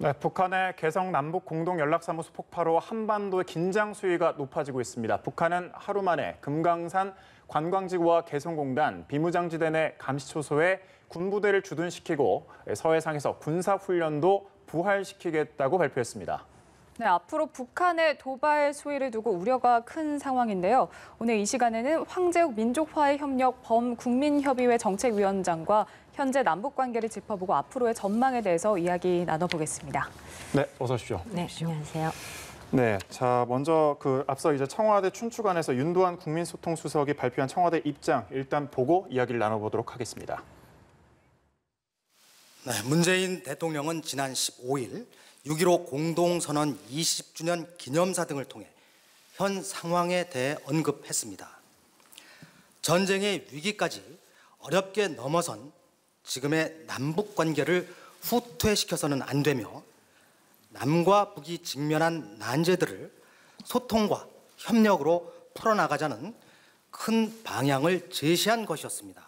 네, 북한의 개성 남북 공동 연락사무소 폭파로 한반도의 긴장 수위가 높아지고 있습니다. 북한은 하루 만에 금강산 관광지구와 개성공단, 비무장지대 내 감시초소에 군부대를 주둔시키고 서해상에서 군사훈련도 부활시키겠다고 발표했습니다. 네, 앞으로 북한의 도발 수위를 두고 우려가 큰 상황인데요. 오늘 이 시간에는 황제욱 민족화해협력 범국민협의회 정책위원장과 현재 남북 관계를 짚어보고 앞으로의 전망에 대해서 이야기 나눠보겠습니다. 네, 어서 오십시오. 네, 안녕하세요. 네, 자 먼저 앞서 이제 청와대 춘추관에서 윤두한 국민소통수석이 발표한 청와대 입장 일단 보고 이야기를 나눠보도록 하겠습니다. 네, 문재인 대통령은 지난 15일 6.15 공동선언 20주년 기념사 등을 통해 현 상황에 대해 언급했습니다. 전쟁의 위기까지 어렵게 넘어선 지금의 남북 관계를 후퇴시켜서는 안 되며 남과 북이 직면한 난제들을 소통과 협력으로 풀어나가자는 큰 방향을 제시한 것이었습니다.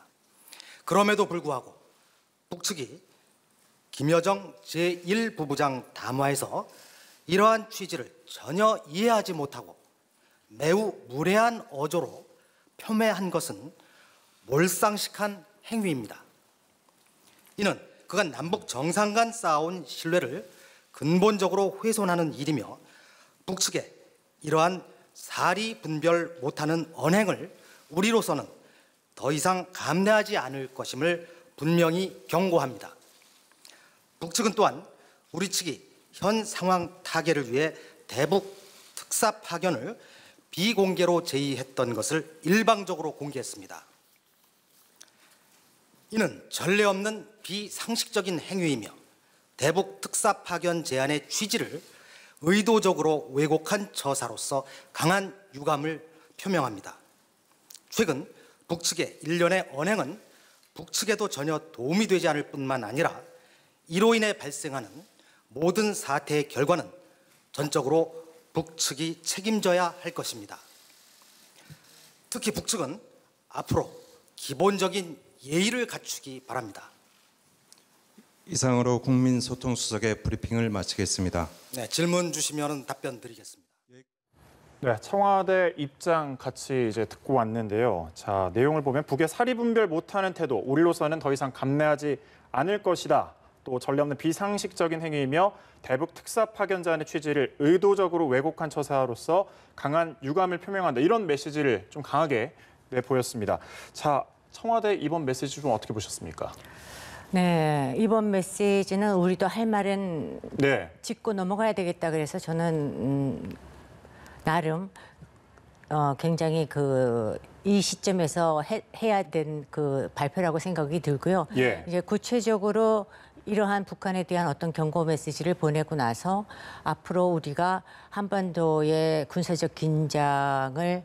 그럼에도 불구하고 북측이 김여정 제1부부장 담화에서 이러한 취지를 전혀 이해하지 못하고 매우 무례한 어조로 표매한 것은 몰상식한 행위입니다. 이는 그간 남북 정상 간 쌓아온 신뢰를 근본적으로 훼손하는 일이며 북측에 이러한 사리 분별 못하는 언행을 우리로서는 더 이상 감내하지 않을 것임을 분명히 경고합니다. 북측은 또한 우리 측이 현 상황 타개를 위해 대북 특사 파견을 비공개로 제의했던 것을 일방적으로 공개했습니다. 이는 전례 없는 비상식적인 행위이며 대북 특사 파견 제안의 취지를 의도적으로 왜곡한 처사로서 강한 유감을 표명합니다. 최근 북측의 일련의 언행은 북측에도 전혀 도움이 되지 않을 뿐만 아니라 이로 인해 발생하는 모든 사태의 결과는 전적으로 북측이 책임져야 할 것입니다. 특히 북측은 앞으로 기본적인 예의를 갖추기 바랍니다. 이상으로 국민소통수석의 브리핑을 마치겠습니다. 네, 질문 주시면 답변 드리겠습니다. 네, 청와대 입장 같이 이제 듣고 왔는데요. 자, 내용을 보면 북의 사리 분별 못하는 태도, 우리로서는 더 이상 감내하지 않을 것이다. 또 전례 없는 비상식적인 행위이며 대북 특사 파견자의 취지를 의도적으로 왜곡한 처사로서 강한 유감을 표명한다. 이런 메시지를 좀 강하게 내보였습니다. 자, 청와대 이번 메시지 좀 어떻게 보셨습니까? 네, 이번 메시지는 우리도 할 말은 짚고 넘어가야 되겠다 그래서 저는 나름 굉장히 이 시점에서 해야 된 발표라고 생각이 들고요. 이제 구체적으로 이러한 북한에 대한 어떤 경고 메시지를 보내고 나서 앞으로 우리가 한반도의 군사적 긴장을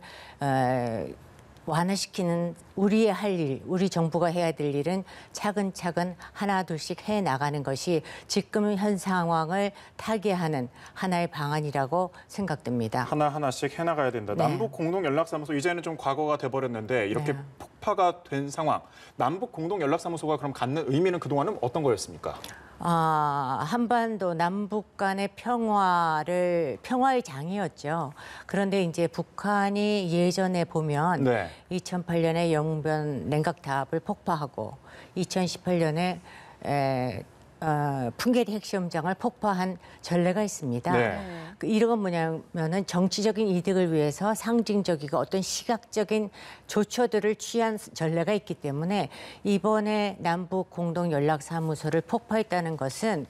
완화시키는 우리의 할 일, 우리 정부가 해야 될 일은 차근차근 하나 둘씩 해나가는 것이 지금 현 상황을 타개하는 하나의 방안이라고 생각됩니다. 하나하나씩 해나가야 된다. 네. 남북 공동 연락사무소 이제는 좀 과거가 돼버렸는데 이렇게 폭파가 된 상황. 남북 공동 연락사무소가 그럼 갖는 의미는 그동안은 어떤 거였습니까? 한반도 남북 간의 평화의 장이었죠. 그런데 이제 북한이 예전에 보면 2008년에 영변 냉각탑을 폭파하고 2018년에 풍계리 핵시험장을 폭파한 전례가 있습니다. 이런 건 뭐냐면은 정치적인 이득을 위해서 상징적이고 어떤 시각적인 조처들을 취한 전례가 있기 때문에 이번에 남북 공동 연락사무소를 폭파했다는 것은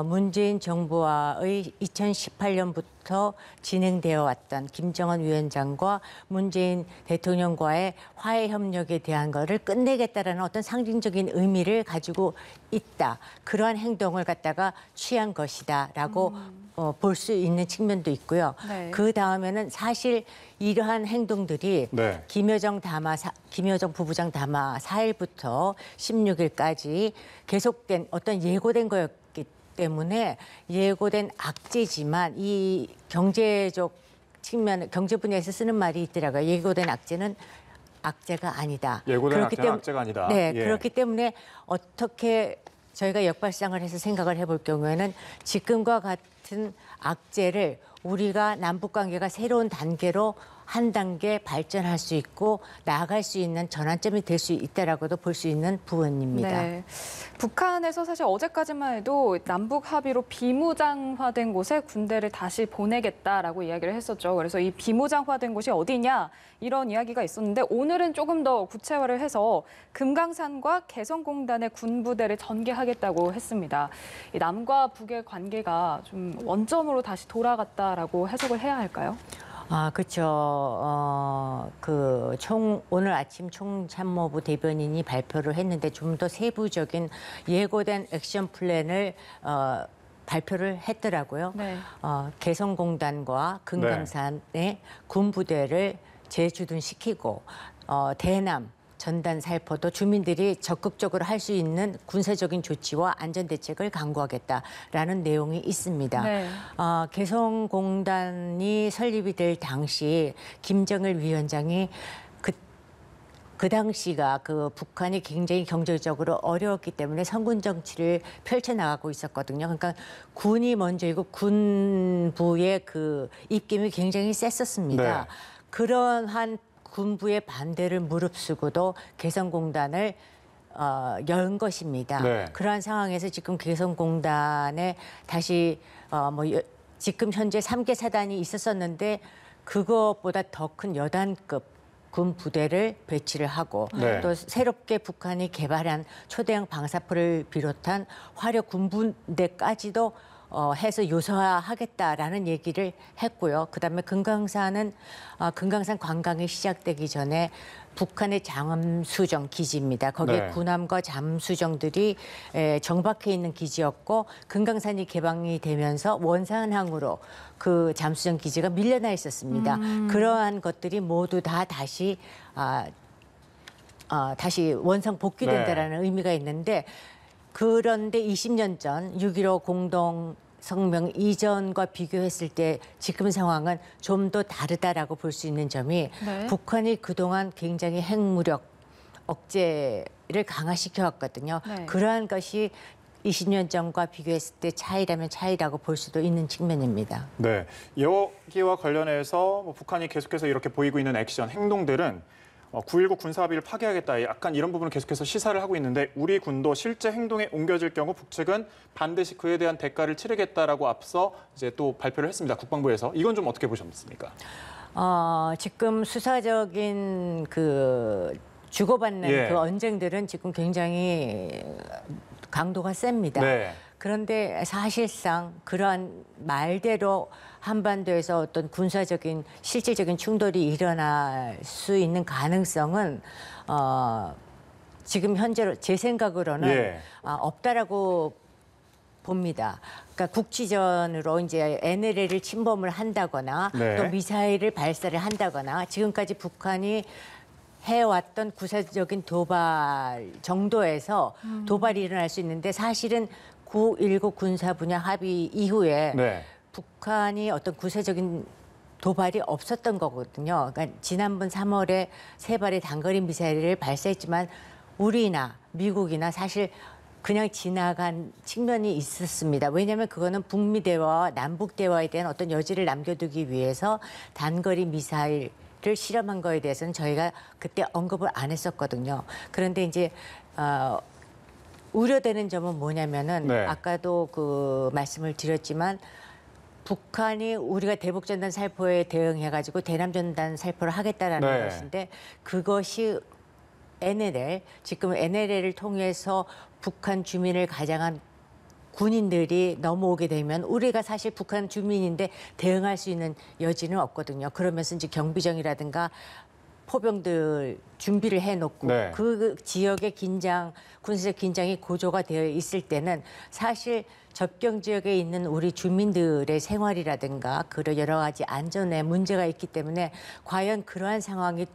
문재인 정부와의 2018년부터 진행되어 왔던 김정은 위원장과 문재인 대통령과의 화해 협력에 대한 거를 끝내겠다라는 어떤 상징적인 의미를 가지고 있다. 그러한 행동을 갖다가 취한 것이다라고 볼 수 있는 측면도 있고요. 그 다음에는 사실 이러한 행동들이 김여정 부부장 담화 4일부터 16일까지 계속된 어떤 예고된 거였기 때문에 예고된 악재지만 이 경제적 측면, 경제 분야에서 쓰는 말이 있더라고요. 예고된 악재는 악재가 아니다. 예고된 악재는 악재가 아니다. 네, 그렇기 때문에 어떻게 저희가 역발상을 해서 생각을 해볼 경우에는 지금과 같은 악재를 우리가 남북 관계가 새로운 단계로 한 단계 발전할 수 있고 나아갈 수 있는 전환점이 될 수 있다라고도 볼 수 있는 부분입니다. 네. 북한에서 사실 어제까지만 해도 남북 합의로 비무장화된 곳에 군대를 다시 보내겠다라고 이야기를 했었죠. 그래서 이 비무장화된 곳이 어디냐 이런 이야기가 있었는데 오늘은 조금 더 구체화를 해서 금강산과 개성공단의 군부대를 전개하겠다고 했습니다. 이 남과 북의 관계가 좀 원점으로 다시 돌아갔다라고 해석을 해야 할까요? 그렇죠. 오늘 아침 총참모부 대변인이 발표를 했는데 좀 더 세부적인 예고된 액션 플랜을 발표를 했더라고요. 네. 개성공단과 금강산의 군부대를 재주둔시키고 대남 전단 살포도 주민들이 적극적으로 할 수 있는 군사적인 조치와 안전 대책을 강구하겠다라는 내용이 있습니다. 네. 개성공단이 설립이 될 당시 김정일 위원장이 그 당시가 북한이 굉장히 경제적으로 어려웠기 때문에 선군 정치를 펼쳐나가고 있었거든요. 그러니까 군이 먼저이고 군부의 입김이 굉장히 셌었습니다. 네. 그러한 군부의 반대를 무릅쓰고도 개성공단을 연 것입니다. 네. 그러한 상황에서 지금 개성공단에 다시 지금 현재 3개 사단이 있었었는데 그것보다 더 큰 여단급 군 부대를 배치를 하고 네. 또 새롭게 북한이 개발한 초대형 방사포를 비롯한 화력 군부대까지도 해서 요소화하겠다라는 얘기를 했고요. 그다음에 금강산 관광이 시작되기 전에 북한의 잠수정 기지입니다. 거기에 네. 군함과 잠수정들이 정박해 있는 기지였고 금강산이 개방이 되면서 원산항으로 그 잠수정 기지가 밀려나 있었습니다. 그러한 것들이 모두 다시 원상 복귀된다라는 의미가 있는데 그런데 20년 전 6.15 공동 성명 이전과 비교했을 때 지금 상황은 좀 더 다르다라고 볼 수 있는 점이 네. 북한이 그동안 굉장히 핵무력 억제를 강화시켜 왔거든요. 네. 그러한 것이 20년 전과 비교했을 때 차이라면 차이라고 볼 수도 있는 측면입니다. 네, 여기와 관련해서 북한이 계속해서 이렇게 보이고 있는 액션, 행동들은 9.19 군사합의를 파기하겠다, 약간 이런 부분을 계속해서 시사를 하고 있는데 우리 군도 실제 행동에 옮겨질 경우 북측은 반드시 그에 대한 대가를 치르겠다라고 앞서 이제 또 발표를 했습니다. 국방부에서. 이건 좀 어떻게 보셨습니까? 지금 수사적인 주고받는 예. 언쟁들은 지금 굉장히 강도가 셉니다. 네. 그런데 사실상 그러한 말대로 한반도에서 어떤 군사적인 실질적인 충돌이 일어날 수 있는 가능성은 지금 현재로 제 생각으로는 예. 없다라고 봅니다. 그러니까 국지전으로 이제 NLL을 침범을 한다거나 네. 또 미사일을 발사를 한다거나 지금까지 북한이 해왔던 구체적인 도발 정도에서 도발이 일어날 수 있는데 사실은 9.19 군사 분야 합의 이후에 네. 북한이 어떤 구체적인 도발이 없었던 거거든요. 그러니까 지난번 3월에 3발의 단거리 미사일을 발사했지만 우리나 미국이나 사실 그냥 지나간 측면이 있었습니다. 왜냐하면 그거는 북미 대화와 남북 대화에 대한 어떤 여지를 남겨두기 위해서 단거리 미사일을 실험한 거에 대해서는 저희가 그때 언급을 안 했었거든요. 그런데 이제 우려되는 점은 뭐냐면은 네. 아까도 말씀을 드렸지만 북한이 우리가 대북전단 살포에 대응해가지고 대남전단 살포를 하겠다라는 네. 것인데 그것이 NLL, 지금 NLL을 통해서 북한 주민을 가장한 군인들이 넘어오게 되면 우리가 사실 북한 주민인데 대응할 수 있는 여지는 없거든요. 그러면서 이제 경비정이라든가 포병들 준비를 해놓고 네. 그 지역의 군사적 긴장이 고조가 되어 있을 때는 사실 접경 지역에 있는 우리 주민들의 생활이라든가 그런 여러 가지 안전에 문제가 있기 때문에 과연 그러한 상황이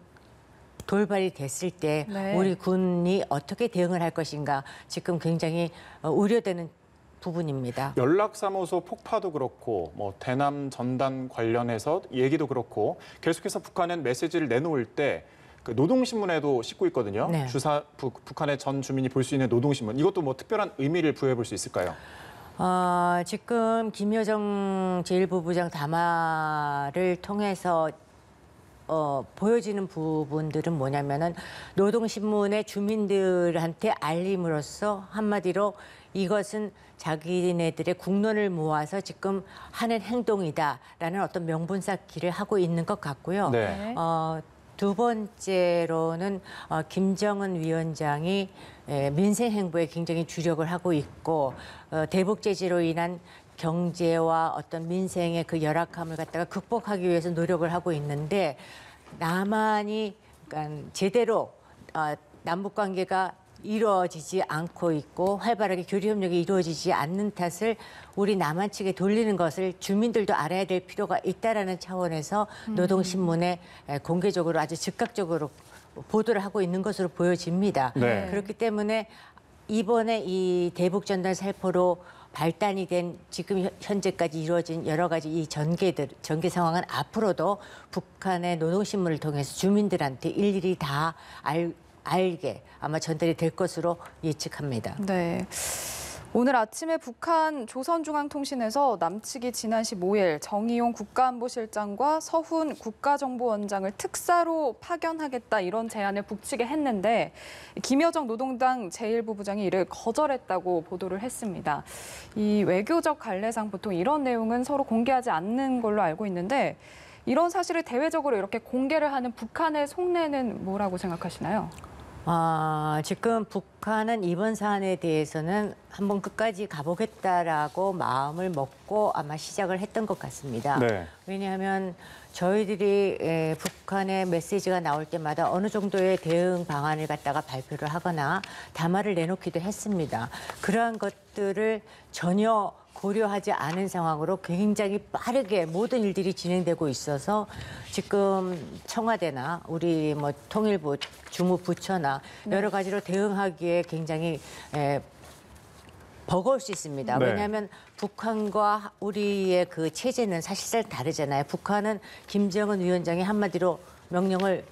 돌발이 됐을 때 네. 우리 군이 어떻게 대응을 할 것인가 지금 굉장히 우려되는 부분입니다. 연락사무소 폭파도 그렇고 대남 전단 관련해서 얘기도 그렇고 계속해서 북한은 메시지를 내놓을 때 그 노동신문에도 싣고 있거든요. 네. 북한의 전 주민이 볼 수 있는 노동신문. 이것도 뭐 특별한 의미를 부여해 볼 수 있을까요? 지금 김여정 제1부부장 담화를 통해서 보여지는 부분들은 뭐냐면은 노동신문의 주민들한테 알림으로써 한마디로 이것은 자기네들의 국론을 모아서 지금 하는 행동이다라는 어떤 명분 쌓기를 하고 있는 것 같고요. 네. 두 번째로는 김정은 위원장이 민생 행보에 굉장히 주력을 하고 있고 대북 제재로 인한 경제와 어떤 민생의 그 열악함을 갖다가 극복하기 위해서 노력을 하고 있는데 남한이 그러니까 제대로 남북 관계가 이루어지지 않고 있고 활발하게 교류 협력이 이루어지지 않는 탓을 우리 남한 측에 돌리는 것을 주민들도 알아야 될 필요가 있다라는 차원에서 노동신문에 공개적으로 아주 즉각적으로 보도를 하고 있는 것으로 보여집니다. 네. 그렇기 때문에 이번에 이 대북 전단 살포로 발단이 된 지금 현재까지 이루어진 여러 가지 이 전개 상황은 앞으로도 북한의 노동신문을 통해서 주민들한테 일일이 다 알게 아마 전달이 될 것으로 예측합니다. 네. 오늘 아침에 북한 조선중앙통신에서 남측이 지난 15일 정의용 국가안보실장과 서훈 국가정보원장을 특사로 파견하겠다 이런 제안을 북측에 했는데 김여정 노동당 제1부부장이 이를 거절했다고 보도를 했습니다. 이 외교적 관례상 보통 이런 내용은 서로 공개하지 않는 걸로 알고 있는데 이런 사실을 대외적으로 이렇게 공개를 하는 북한의 속내는 뭐라고 생각하시나요? 지금 북한은 이번 사안에 대해서는 한번 끝까지 가보겠다라고 마음을 먹고 아마 시작을 했던 것 같습니다. 네. 왜냐하면 저희들이 북한의 메시지가 나올 때마다 어느 정도의 대응 방안을 갖다가 발표를 하거나 담화를 내놓기도 했습니다. 그러한 것들을 전혀 고려하지 않은 상황으로 굉장히 빠르게 모든 일들이 진행되고 있어서 지금 청와대나 우리 뭐 통일부, 주무부처나 여러 가지로 대응하기에 굉장히 버거울 수 있습니다. 네. 왜냐하면 북한과 우리의 그 체제는 사실상 다르잖아요. 북한은 김정은 위원장이 한마디로 명령을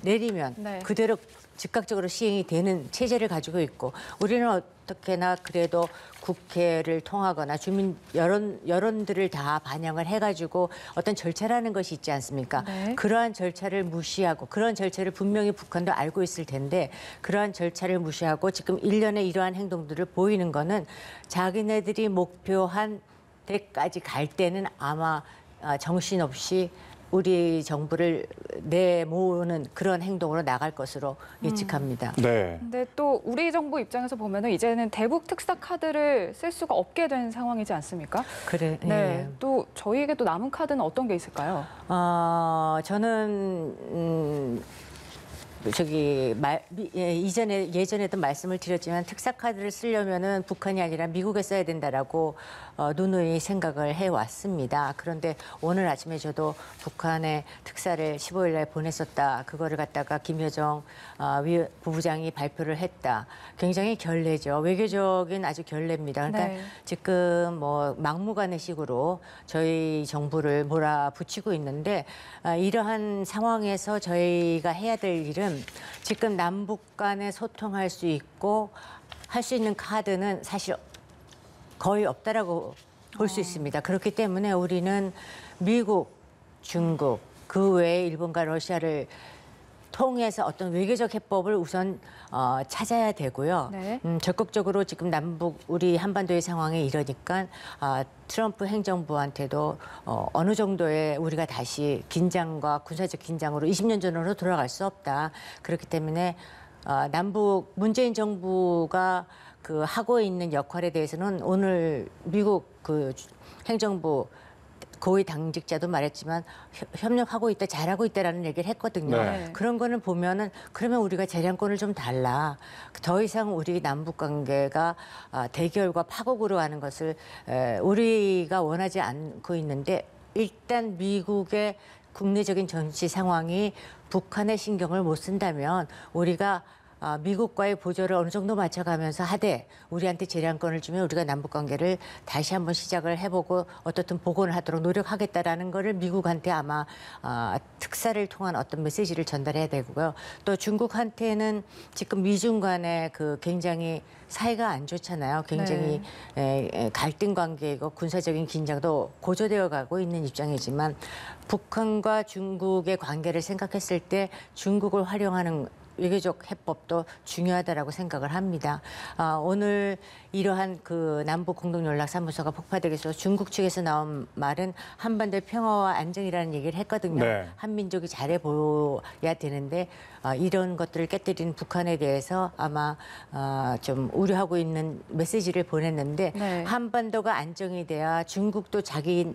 내리면 네. 그대로 즉각적으로 시행이 되는 체제를 가지고 있고 우리는 어떻게나 그래도 국회를 통하거나 주민 여론들을 다 반영을 해가지고 어떤 절차라는 것이 있지 않습니까? 네. 그러한 절차를 무시하고 그런 절차를 분명히 북한도 알고 있을 텐데 그러한 절차를 무시하고 지금 일련의 이러한 행동들을 보이는 거는 자기네들이 목표한 데까지 갈 때는 아마 정신없이 우리 정부를 내모으는 그런 행동으로 나갈 것으로 예측합니다. 네. 근데 또 우리 정부 입장에서 보면은 이제는 대북 특사 카드를 쓸 수가 없게 된 상황이지 않습니까? 그래. 네. 또 저희에게 또 남은 카드는 어떤 게 있을까요? 저는 예전에도 말씀을 드렸지만 특사 카드를 쓰려면은 북한이 아니라 미국에 써야 된다라고 누누이 생각을 해왔습니다. 그런데 오늘 아침에 저도 북한에 특사를 15일 날 보냈었다. 그거를 갖다가 김여정 부부장이 발표를 했다. 굉장히 결례죠. 외교적인 아주 결례입니다. 그러니까 네. 지금 뭐 막무가내식으로 저희 정부를 몰아붙이고 있는데 이러한 상황에서 저희가 해야 될 일은 지금 남북 간에 소통할 수 있고 할 수 있는 카드는 사실 거의 없다라고 볼 수 있습니다. 그렇기 때문에 우리는 미국, 중국, 그 외에 일본과 러시아를 통해서 어떤 외교적 해법을 우선 찾아야 되고요. 네. 적극적으로 지금 남북 우리 한반도의 상황이 이러니까 트럼프 행정부한테도 어느 정도의 우리가 다시 긴장과 군사적 긴장으로 20년 전으로 돌아갈 수 없다. 그렇기 때문에 남북 문재인 정부가 그 하고 있는 역할에 대해서는 오늘 미국 그 행정부 고위 당직자도 말했지만 협력하고 있다, 잘하고 있다라는 얘기를 했거든요. 네. 그런 거는 보면은 그러면 우리가 재량권을 좀 달라. 더 이상 우리 남북 관계가 대결과 파국으로 가는 것을 우리가 원하지 않고 있는데 일단 미국의 국내적인 정치 상황이 북한의 신경을 못 쓴다면 우리가 미국과의 보조를 어느 정도 맞춰가면서 하되 우리한테 재량권을 주면 우리가 남북 관계를 다시 한번 시작을 해보고 어떻든 복원을 하도록 노력하겠다라는 거를 미국한테 아마 특사를 통한 어떤 메시지를 전달해야 되고요. 또 중국한테는 지금 미중 간에 그 굉장히 사이가 안 좋잖아요. 굉장히 갈등 관계이고 군사적인 긴장도 고조되어 가고 있는 입장이지만 북한과 중국의 관계를 생각했을 때 중국을 활용하는 외교적 해법도 중요하다라고 생각을 합니다. 오늘 이러한 그 남북 공동연락사무소가 폭파되기 위해서 중국 측에서 나온 말은 한반도의 평화와 안정이라는 얘기를 했거든요. 네. 한민족이 잘해 보여야 되는데 이런 것들을 깨뜨리는 북한에 대해서 아마 좀 우려하고 있는 메시지를 보냈는데 네. 한반도가 안정이 돼야 중국도 자기가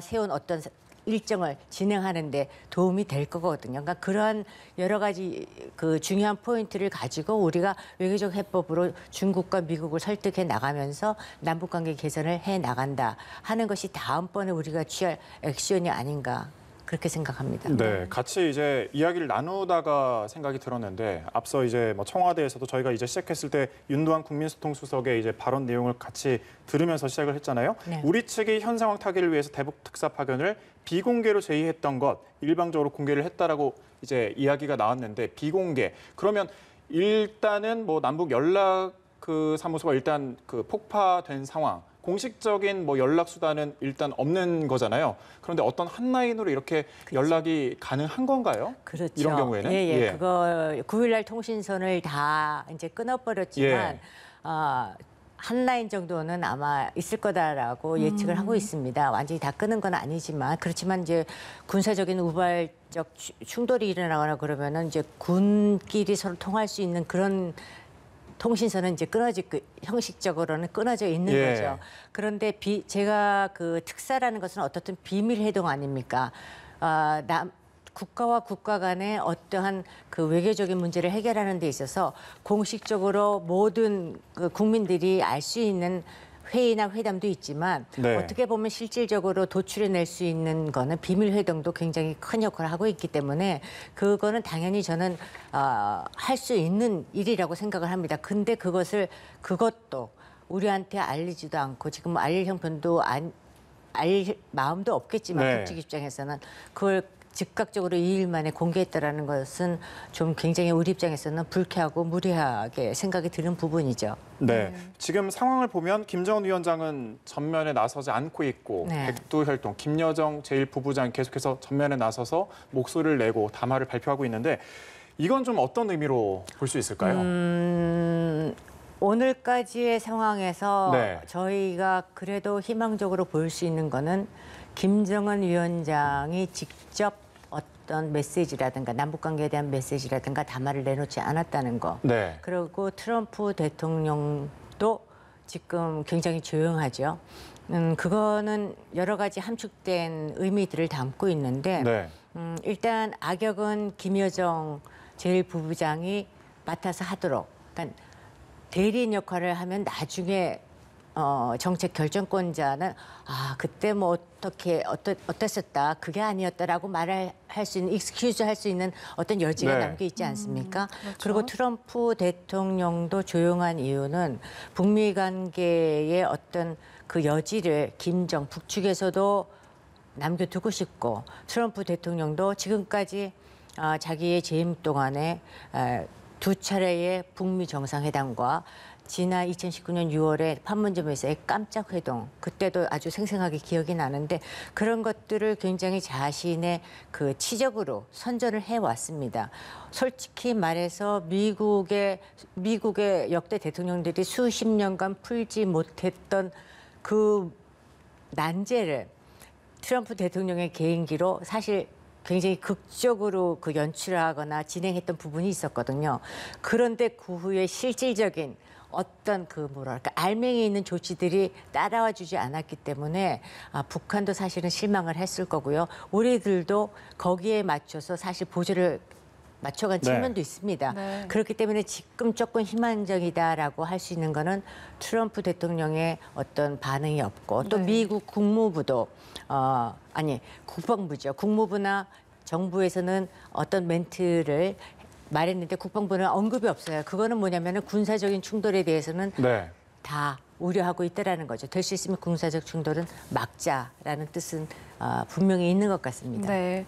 세운 어떤 일정을 진행하는데 도움이 될 거거든요. 그러니까 그러한 여러 가지 그 중요한 포인트를 가지고 우리가 외교적 해법으로 중국과 미국을 설득해 나가면서 남북관계 개선을 해 나간다 하는 것이 다음번에 우리가 취할 액션이 아닌가 그렇게 생각합니다. 네, 같이 이제 이야기를 나누다가 생각이 들었는데 앞서 이제 뭐 청와대에서도 저희가 이제 시작했을 때 윤두한 국민소통수석의 이제 발언 내용을 같이 들으면서 시작을 했잖아요. 네. 우리 측이 현 상황 타개를 위해서 대북 특사 파견을 비공개로 제의했던 것 일방적으로 공개를 했다라고 이제 이야기가 나왔는데 비공개 그러면 일단은 뭐 남북 연락 그 사무소가 일단 그 폭파된 상황. 공식적인 뭐 연락 수단은 일단 없는 거잖아요. 그런데 어떤 한 라인으로 이렇게 연락이 가능한 건가요? 그렇죠. 이런 경우에는 예. 그거 9일날 통신선을 다 이제 끊어버렸지만 한 라인 정도는 아마 있을 거다라고 예측을 하고 있습니다. 완전히 다 끊은 건 아니지만 그렇지만 이제 군사적인 우발적 충돌이 일어나거나 그러면은 이제 군끼리 서로 통할 수 있는 그런 통신선은 이제 형식적으로는 끊어져 있는 예. 거죠. 그런데 제가 그 특사라는 것은 어떻든 비밀 회동 아닙니까? 국가와 국가 간의 어떠한 그 외교적인 문제를 해결하는 데 있어서 공식적으로 모든 그 국민들이 알 수 있는 회의나 회담도 있지만 네. 어떻게 보면 실질적으로 도출해낼 수 있는 거는 비밀 회동도 굉장히 큰 역할을 하고 있기 때문에 그거는 당연히 저는 할 수 있는 일이라고 생각을 합니다. 근데 그것도 우리한테 알리지도 않고 지금 알릴 형편도 알 마음도 없겠지만 네. 북측 입장에서는 그걸 즉각적으로 2일 만에 공개했다라는 것은 좀 굉장히 우리 입장에서는 불쾌하고 무리하게 생각이 드는 부분이죠. 네. 지금 상황을 보면 김정은 위원장은 전면에 나서지 않고 있고 네. 백두혈통 김여정 제1부부장 계속해서 전면에 나서서 목소리를 내고 담화를 발표하고 있는데 이건 좀 어떤 의미로 볼 수 있을까요? 오늘까지의 상황에서 네. 저희가 그래도 희망적으로 볼 수 있는 거는 김정은 위원장이 직접 어떤 메시지라든가 남북관계에 대한 메시지라든가 담화를 내놓지 않았다는 거. 네. 그리고 트럼프 대통령도 지금 굉장히 조용하죠. 그거는 여러 가지 함축된 의미들을 담고 있는데 네. 일단 악역은 김여정 제1부부장이 맡아서 하도록. 그러니까 대리인 역할을 하면 나중에 정책 결정권자는 그때 뭐 어땠었다 그게 아니었다라고 말을 할 수 있는 익스큐즈 할 수 있는 어떤 여지가 네. 남겨 있지 않습니까? 그렇죠. 그리고 트럼프 대통령도 조용한 이유는 북미 관계의 어떤 그 여지를 북측에서도 남겨두고 싶고 트럼프 대통령도 지금까지 자기의 재임 동안에 두 차례의 북미 정상회담과 지난 2019년 6월에 판문점에서의 깜짝 회동, 그때도 아주 생생하게 기억이 나는데 그런 것들을 굉장히 자신의 그 치적으로 선전을 해왔습니다. 솔직히 말해서 미국의 역대 대통령들이 수십 년간 풀지 못했던 그 난제를 트럼프 대통령의 개인기로 사실 굉장히 극적으로 그 연출하거나 진행했던 부분이 있었거든요. 그런데 그 후에 실질적인 어떤 그 알맹이 있는 조치들이 따라와 주지 않았기 때문에 북한도 사실은 실망을 했을 거고요. 우리들도 거기에 맞춰서 사실 보조를 맞춰간 네. 측면도 있습니다. 네. 그렇기 때문에 지금 조금 희망적이다라고 할 수 있는 거는 트럼프 대통령의 어떤 반응이 없고 또 네. 미국 국무부도 국방부죠. 국무부나 정부에서는 어떤 멘트를 말했는데 국방부는 언급이 없어요. 그거는 뭐냐면은 군사적인 충돌에 대해서는 네. 다 우려하고 있다라는 거죠. 될 수 있으면 군사적 충돌은 막자라는 뜻은 분명히 있는 것 같습니다. 네.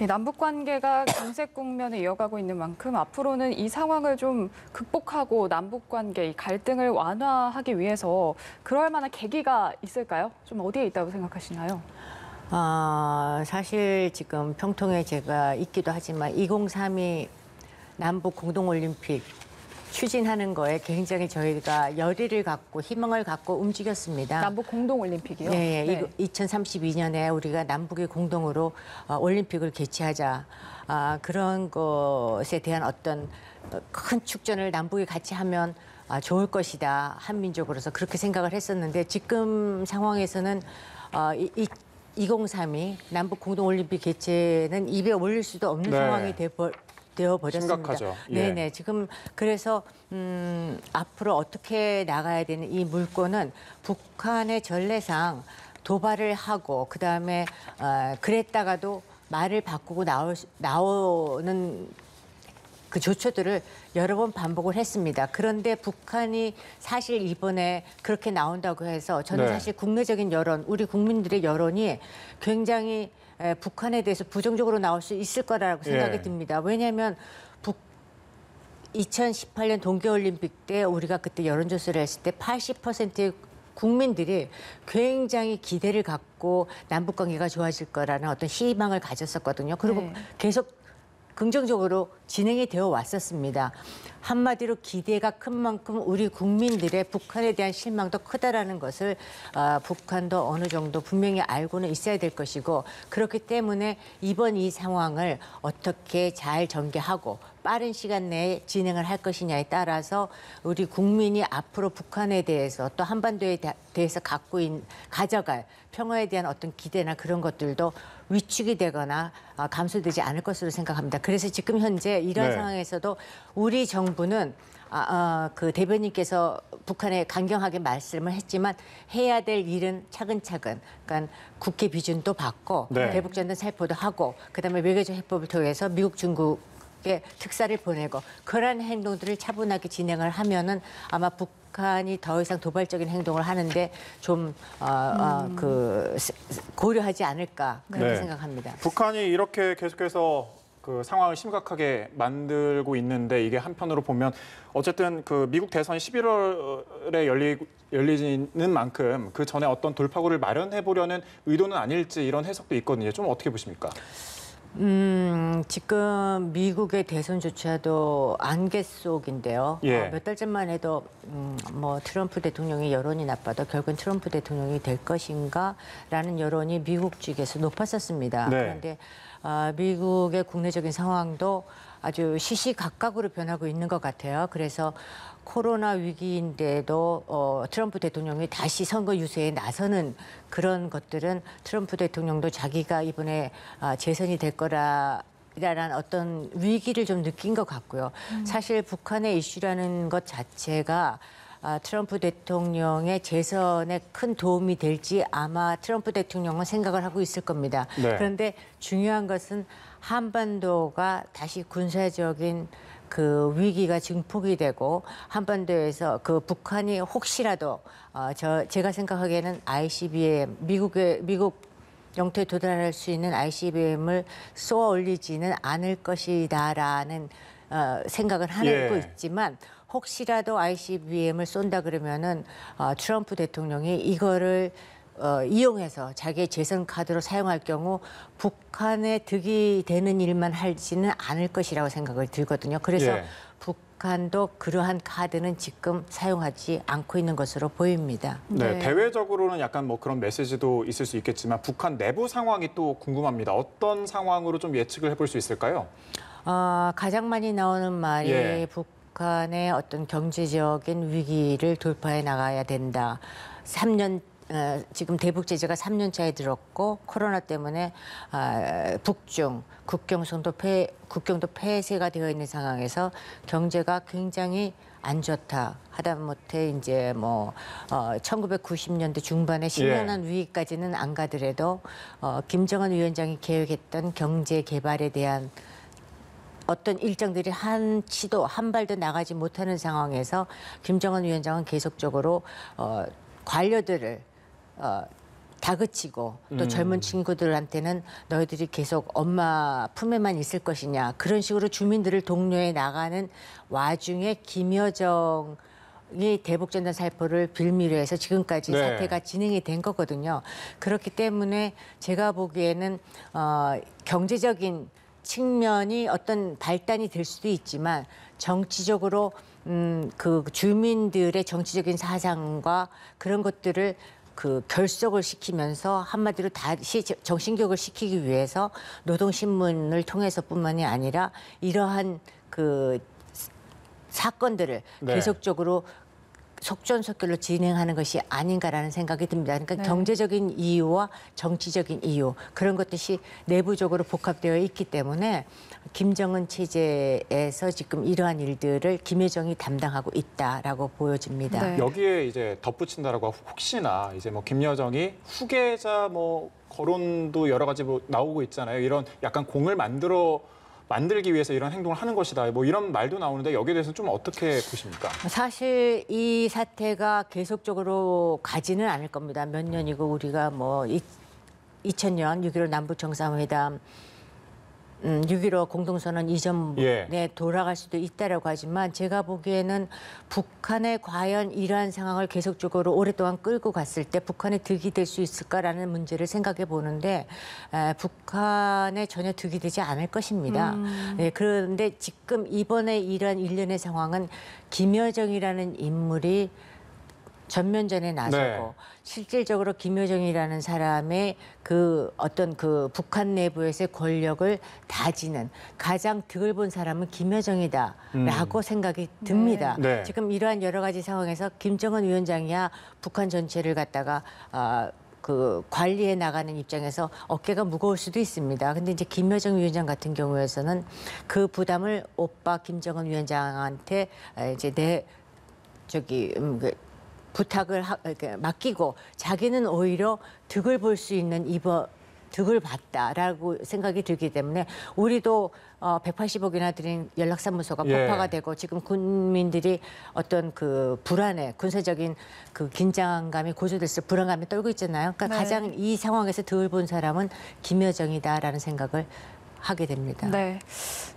이 남북 관계가 경색 국면을 이어가고 있는 만큼 앞으로는 이 상황을 좀 극복하고 남북 관계 이 갈등을 완화하기 위해서 그럴 만한 계기가 있을까요? 좀 어디에 있다고 생각하시나요? 사실 지금 평통에 제가 있기도 하지만 2032 남북 공동올림픽 추진하는 거에 굉장히 저희가 열의를 갖고 희망을 갖고 움직였습니다. 남북 공동 올림픽이요? 네, 2032년에 우리가 남북이 공동으로 올림픽을 개최하자. 그런 것에 대한 어떤 큰 축전을 남북이 같이 하면 좋을 것이다. 한민족으로서 그렇게 생각을 했었는데 지금 상황에서는 2032 남북 공동올림픽 개최는 입에 올릴 수도 없는 네. 상황이 되어버렸습니다. 심각하죠. 예. 네네. 지금 그래서 앞으로 어떻게 나가야 되는 이 물꼬는 북한의 전례상 도발을 하고 그다음에 그랬다가도 말을 바꾸고 나오는 그 조처들을 여러 번 반복을 했습니다. 그런데 북한이 사실 이번에 그렇게 나온다고 해서 저는 네. 사실 국내적인 여론, 우리 국민들의 여론이 굉장히 북한에 대해서 부정적으로 나올 수 있을 거라고 생각이 예. 듭니다. 왜냐하면 2018년 동계올림픽 때 우리가 그때 여론조사를 했을 때 80%의 국민들이 굉장히 기대를 갖고 남북관계가 좋아질 거라는 어떤 희망을 가졌었거든요. 그리고 네. 계속 긍정적으로 진행이 되어 왔었습니다. 한마디로 기대가 큰 만큼 우리 국민들의 북한에 대한 실망도 크다라는 것을 북한도 어느 정도 분명히 알고는 있어야 될 것이고 그렇기 때문에 이번 이 상황을 어떻게 잘 전개하고 빠른 시간 내에 진행을 할 것이냐에 따라서 우리 국민이 앞으로 북한에 대해서 또 한반도에 대해서 가져갈 평화에 대한 어떤 기대나 그런 것들도 위축이 되거나 감소되지 않을 것으로 생각합니다. 그래서 지금 현재 이런 네. 상황에서도 우리 정부는 그 대변인께서 북한에 강경하게 말씀을 했지만 해야 될 일은 차근차근, 그러니까 국회 비준도 받고 네. 대북전단 살포도 하고 그다음에 외교적 해법을 통해서 미국, 중국에 특사를 보내고 그러한 행동들을 차분하게 진행을 하면은 아마 북한이 더 이상 도발적인 행동을 하는데 좀 고려하지 않을까 그렇게 네. 생각합니다. 북한이 이렇게 계속해서 그 상황을 심각하게 만들고 있는데 이게 한편으로 보면 어쨌든 그 미국 대선이 11월에 열리는 만큼 그 전에 어떤 돌파구를 마련해 보려는 의도는 아닐지 이런 해석도 있거든요. 좀 어떻게 보십니까? 지금 미국의 대선조차도 안개 속인데요. 예. 몇 달 전만 해도 뭐 트럼프 대통령이 여론이 나빠도 결국은 트럼프 대통령이 될 것인가라는 여론이 미국 쪽에서 높았었습니다. 네. 그런데 미국의 국내적인 상황도 아주 시시각각으로 변하고 있는 것 같아요. 그래서 코로나 위기인데도 트럼프 대통령이 다시 선거 유세에 나서는 그런 것들은 트럼프 대통령도 자기가 이번에 재선이 될 거라는 어떤 위기를 좀 느낀 것 같고요. 사실 북한의 이슈라는 것 자체가 트럼프 대통령의 재선에 큰 도움이 될지 아마 트럼프 대통령은 생각을 하고 있을 겁니다. 네. 그런데 중요한 것은 한반도가 다시 군사적인 그 위기가 증폭이 되고 한반도에서 그 북한이 혹시라도 제가 생각하기에는 ICBM 미국 영토에 도달할 수 있는 ICBM을 쏘아 올리지는 않을 것이다라는 생각을 하고 예. 있지만 혹시라도 ICBM을 쏜다 그러면은 트럼프 대통령이 이거를 이용해서 자기의 재선 카드로 사용할 경우 북한에 득이 되는 일만 하지는 않을 것이라고 생각을 들거든요. 그래서 예. 북한도 그러한 카드는 지금 사용하지 않고 있는 것으로 보입니다. 네, 네. 대외적으로는 약간 뭐 그런 메시지도 있을 수 있겠지만 북한 내부 상황이 또 궁금합니다. 어떤 상황으로 좀 예측을 해볼 수 있을까요? 가장 많이 나오는 말이 예. 북한의 어떤 경제적인 위기를 돌파해 나가야 된다. 3년 지금 대북 제재가 3년 차에 들었고 코로나 때문에 북중 국경도 폐쇄가 되어 있는 상황에서 경제가 굉장히 안 좋다. 하다못해 이제 뭐 1990년대 중반에 심연한 위기까지는 안 가더라도 김정은 위원장이 계획했던 경제 개발에 대한 어떤 일정들이 한치도 한 발도 나가지 못하는 상황에서 김정은 위원장은 계속적으로 관료들을 다그치고 또 젊은 친구들한테는 너희들이 계속 엄마 품에만 있을 것이냐 그런 식으로 주민들을 독려해 나가는 와중에 김여정이 대북전단 살포를 빌미로 해서 지금까지 네. 사태가 진행이 된 거거든요. 그렇기 때문에 제가 보기에는 경제적인 측면이 어떤 발단이 될 수도 있지만 정치적으로 그 주민들의 정치적인 사상과 그런 것들을 그 결속을 시키면서 한마디로 다시 정신교육을 시키기 위해서 노동신문을 통해서뿐만이 아니라 이러한 그 사건들을 네. 계속적으로 속전속결로 진행하는 것이 아닌가라는 생각이 듭니다. 그러니까 네. 경제적인 이유와 정치적인 이유 그런 것들이 내부적으로 복합되어 있기 때문에 김정은 체제에서 지금 이러한 일들을 김여정이 담당하고 있다라고 보여집니다. 네. 여기에 이제 덧붙인다라고 혹시나 이제 뭐 김여정이 후계자 뭐 거론도 여러 가지 뭐 나오고 있잖아요. 이런 약간 공을 만들기 위해서 이런 행동을 하는 것이다. 뭐 이런 말도 나오는데 여기에 대해서는 좀 어떻게 보십니까? 사실 이 사태가 계속적으로 가지는 않을 겁니다. 몇 년이고 우리가 뭐 2000년 6.15 남북 정상회담 6.15 공동선언 이전에 돌아갈 수도 있다라고 하지만 제가 보기에는 북한에 과연 이러한 상황을 계속적으로 오랫동안 끌고 갔을 때 북한에 득이 될 수 있을까라는 문제를 생각해 보는데 북한에 전혀 득이 되지 않을 것입니다. 네, 그런데 지금 이번에 이러한 일련의 상황은 김여정이라는 인물이 전면전에 나서고 네. 실질적으로 김여정이라는 사람의 그 어떤 그 북한 내부에서의 권력을 다지는 가장 득을 본 사람은 김여정이다라고 생각이 듭니다. 네. 지금 이러한 여러 가지 상황에서 김정은 위원장이야 북한 전체를 갖다가 그 관리해 나가는 입장에서 어깨가 무거울 수도 있습니다. 근데 이제 김여정 위원장 같은 경우에서는 그 부담을 오빠 김정은 위원장한테 이제 부탁을 이렇게 맡기고 자기는 오히려 득을 볼 수 있는 득을 봤다라고 생각이 들기 때문에 우리도 180억이나 들인 연락사무소가 예. 폭파가 되고 지금 국민들이 어떤 그 불안해 군사적인 그 긴장감이 고조돼서 불안감에 떨고 있잖아요. 그러니까 네. 가장 이 상황에서 득을 본 사람은 김여정이다라는 생각을 하게 됩니다. 네.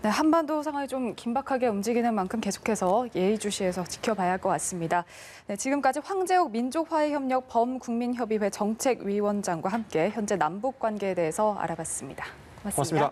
네, 한반도 상황이 좀 긴박하게 움직이는 만큼 계속해서 예의주시해서 지켜봐야 할 것 같습니다. 네, 지금까지 황재욱 민족화해협력 범국민협의회 정책위원장과 함께 현재 남북 관계에 대해서 알아봤습니다. 고맙습니다. 고맙습니다.